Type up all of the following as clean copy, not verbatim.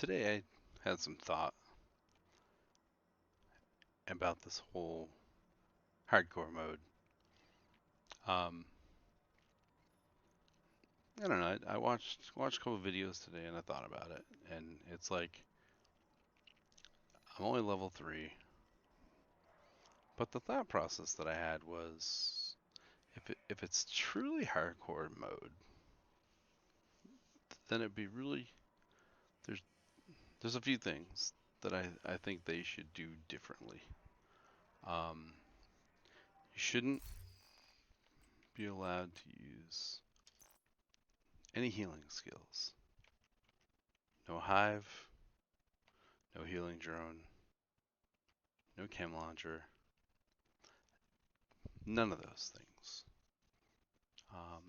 today I had some thought about this whole hardcore mode. Um, I don't know. I watched a couple videos today and I thought about it, and it's like I'm only level 3, but the thought process that I had was if it's truly hardcore mode, then it'd be really there's there's a few things that I think they should do differently. Um, you shouldn't be allowed to use any healing skills. No hive, no healing drone, no chem launcher, none of those things. Um,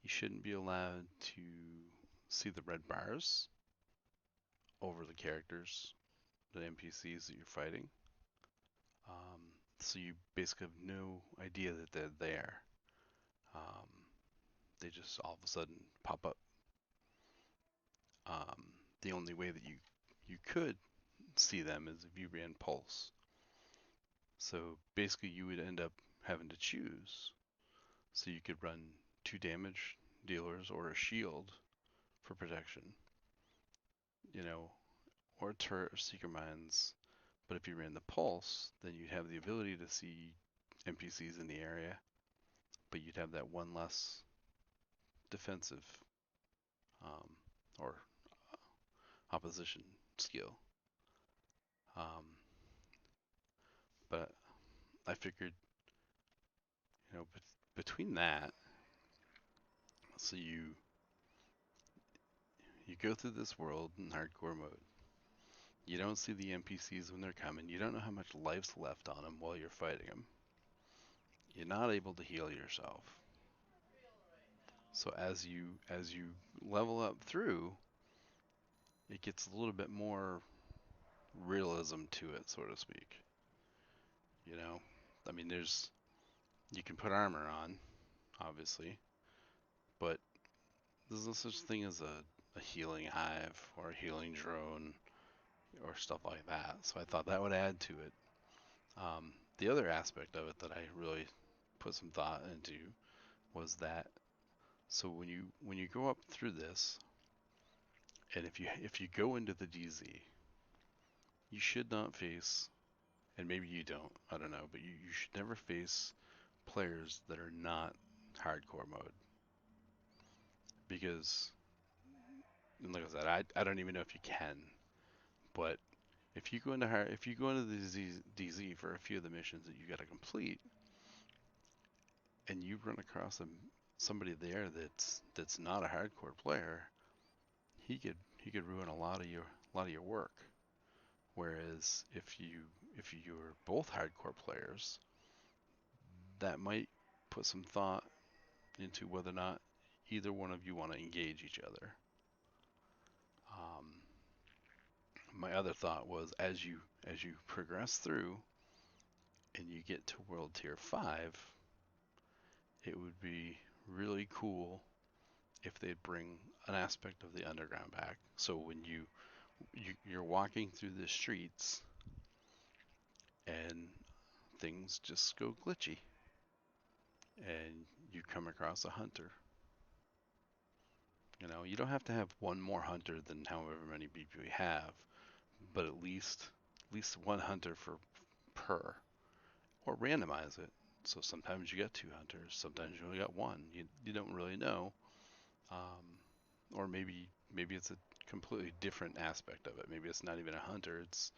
you shouldn't be allowed to see the red bars over the characters, the NPCs that you're fighting. So you basically have no idea that they're there. Um, they just all of a sudden pop up. The only way that you could see them is if you ran pulse. So basically, you would end up having to choose. So you could run 2 damage dealers or a shield for protection, you know, or a turret or seeker mines. But if you ran the pulse, then you'd have the ability to see NPCs in the area, but you'd have that one less defensive um, or opposition skill. Um, but I figured, between that, so you go through this world in hardcore mode. You don't see the NPCs when they're coming. You don't know how much life's left on them while you're fighting them. You're not able to heal yourself. So as you level up through, it gets a little bit more realism to it, so to speak. You know, I mean, you can put armor on, obviously, but there's no such thing as a healing hive or a healing drone or stuff like that. So I thought that would add to it. The other aspect of it that I really put some thought into was that so when you go up through this, and if you go into the DZ, you should not face, and maybe you don't, I don't know, but you should never face players that are not hardcore mode because, and like I said, I don't even know if you can, but if you go into the DZ for a few of the missions that you got to complete, and you run across somebody there that's not a hardcore player, he could ruin a lot of your work. Whereas if you're both hardcore players, that might put some thought into whether or not either one of you want to engage each other. Um, my other thought was as you progress through and you get to World Tier 5, it would be really cool if they'd bring an aspect of the underground back. So when you're walking through the streets and things just go glitchy and you come across a hunter. You don't have to have one more hunter than however many people you have, but at least one hunter per, or randomize it. So sometimes you get 2 hunters, sometimes you only got one. You don't really know, um, or maybe it's a completely different aspect of it. Maybe it's not even a hunter. It's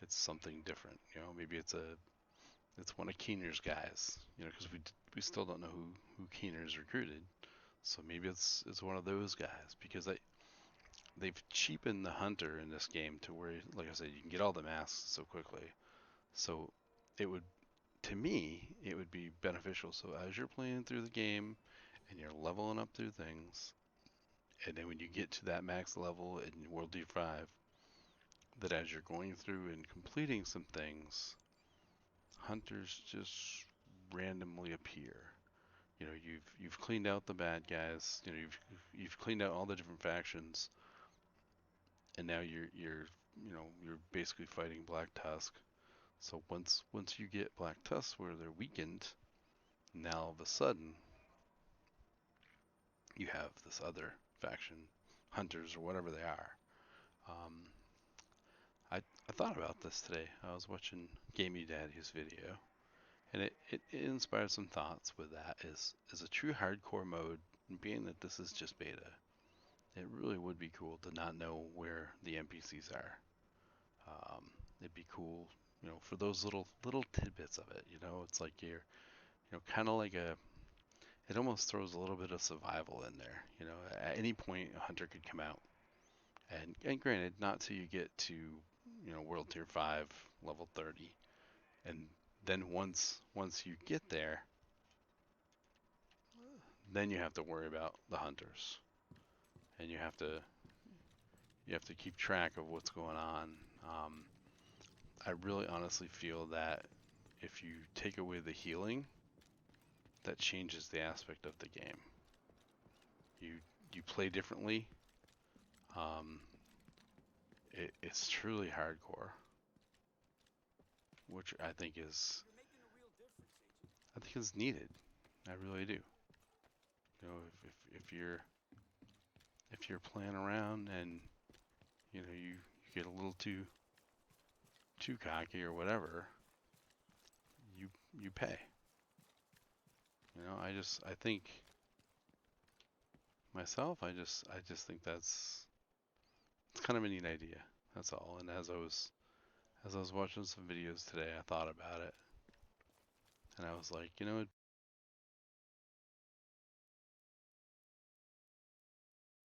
something different. Maybe it's one of Keener's guys. Because we still don't know who Keener's recruited. So maybe it's one of those guys because they've cheapened the hunter in this game to where, like I said, you can get all the masks so quickly. So it would, to me, it would be beneficial. So as you're playing through the game and you're leveling up through things, and then when you get to that max level in World D5, that as you're going through and completing some things, hunters just randomly appear. You've cleaned out the bad guys. You've cleaned out all the different factions, and now you're basically fighting Black Tusk. So once you get Black Tusk where they're weakened, now all of a sudden you have this other faction, hunters or whatever they are. Um, I thought about this today. I was watching Gamey Daddy's video, and it inspired some thoughts with that. Is a true hardcore mode, being that this is just beta, it really would be cool to not know where the NPCs are. It'd be cool, for those little tidbits of it. It's like kind of like it almost throws a little bit of survival in there. At any point a hunter could come out, and granted, not till you get to World Tier 5, level 30, and then once you get there, then you have to worry about the hunters, and you have to keep track of what's going on. Um, I really honestly feel that if you take away the healing, that changes the aspect of the game. You you play differently. Um, it's truly hardcore, which I think is needed. I really do. If you're playing around and you get a little too cocky or whatever, you pay. I think myself, I just think that's it's kind of a neat idea. That's all. And as I was watching some videos today, I thought about it, and I was like,